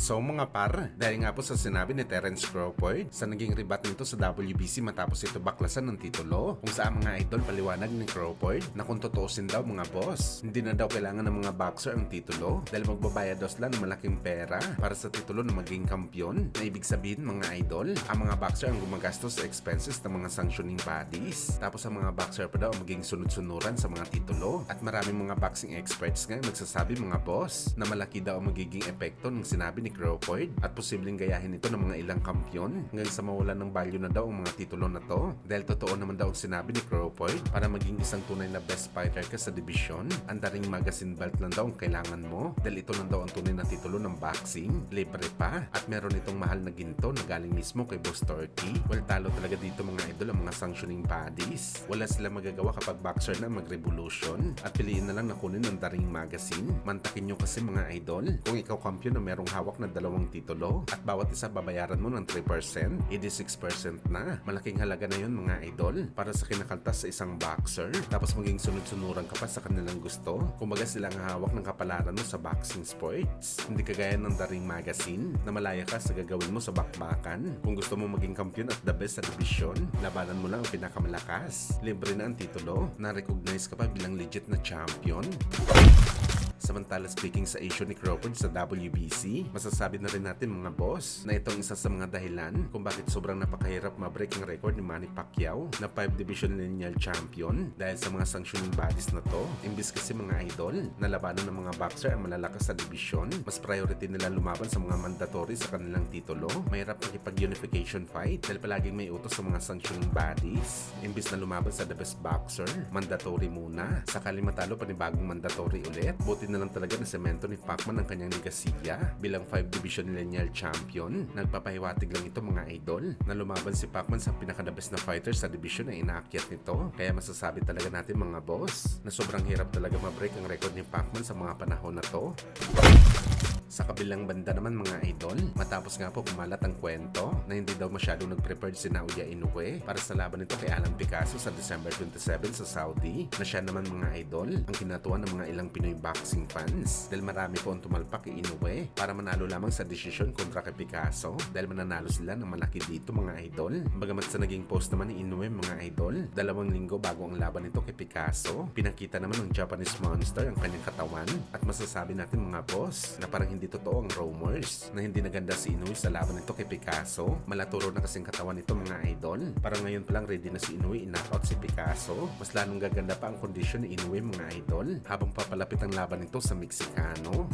So mga par, dahil nga po sa sinabi ni Terence Crawford sa naging rebat nito sa WBC matapos ito baklasan ng titulo, kung saan mga idol paliwanag ni Crawford na kung totoosin daw mga boss, hindi na daw kailangan ng mga boxer ang titulo dahil magbabayad daw sila ng malaking pera para sa titulo na maging kampiyon, na ibig sabihin mga idol, ang mga boxer ang gumagastos sa expenses ng mga sanctioning bodies, tapos ang mga boxer pa daw ang maging sunod-sunuran sa mga titulo. At maraming mga boxing experts nga nagsasabi mga boss na malaki daw ang magiging epekto ng sinabi ni Crawford at posibleng gayahin ito ng mga ilang kampiyon hanggang sa mawalan ng value na daw ang mga titulo na to. Dahil totoo naman daw ang sinabi ni Crawford, para maging isang tunay na best fighter ka sa division, ang daring magazine belt lang daw ang kailangan mo dahil ito lang daw ang tunay na titulo ng boxing, libre pa, at meron itong mahal na ginto na galing mismo kay Boss Turkey. Well, talo talaga dito mga idol ang mga sanctioning bodies. Wala sila magagawa kapag boxer na mag-revolution at piliin na lang na kunin ng daring magazine. Mantakin nyo kasi mga idol, kung ikaw kampiyon na merong hawak na 2 titulo at bawat isa babayaran mo ng 3%, edi 6% na. Malaking halaga na yun mga idol para sa kinakaltas sa isang boxer, tapos maging sunod-sunuran ka pa sa kanilang gusto. Kumbaga sila ang hawak ng kapalaran mo sa boxing sports. Hindi kagaya ng daring magazine na malaya ka sa gagawin mo sa bakbakan. Kung gusto mo maging kampiyon at the best sa division, labanan mo lang ang pinakamalakas. Libre na ang titulo, na-recognize ka pa bilang legit na champion. Samantala, speaking sa issue ni Crawford sa WBC, masasabi na rin natin mga boss na itong isa sa mga dahilan kung bakit sobrang napakahirap ma-break ang record ni Manny Pacquiao na 5 division lineal champion dahil sa mga sanctioning bodies na to. Imbis kasi mga idol, na labanan ng mga boxer ang malalakas sa division, mas priority nila lumaban sa mga mandatory sa kanilang titulo. Mahirap makipag-unification fight dahil palaging may utos sa mga sanctioning bodies. Imbis na lumaban sa the best boxer, mandatory muna. Sakali matalo panibagong mandatory ulit, buti na lang talaga na semento ni Pacman ang kanyang ligasiya bilang 5 division lineal champion. Nagpapahiwatig lang ito mga idol na lumaban si Pacman sa pinaka-the-best na fighter sa division na inaakyat nito. Kaya masasabi talaga natin mga boss na sobrang hirap talaga ma-break ang record ni Pacman sa mga panahon na to. Sa kabilang banda naman mga idol, matapos nga po kumalat ang kwento na hindi daw masyadong nag-prepared si Naoya Inoue para sa laban nito kay Alan Picasso sa December 27 sa Saudi, na siya naman mga idol ang kinatuwa ng mga ilang Pinoy boxing fans dahil marami po ang tumalpak kay Inoue para manalo lamang sa desisyon kontra kay Picasso dahil mananalo sila ng malaki dito mga idol. Bagamat sa naging post naman ni Inoue mga idol, 2 linggo bago ang laban nito kay Picasso, pinakita naman ng Japanese Monster ang kanyang katawan at masasabi natin mga boss na parang hindi totoo ang rumors na hindi naganda si Inoue sa laban nito kay Picasso. Malaturo na kasing katawan nito mga idol. Parang ngayon pa lang ready na si Inoue i-knockout si Picasso. Mas lalong gaganda pa ang kondisyon ni Inoue mga idol habang papalapit ang laban nito sa Meksikano.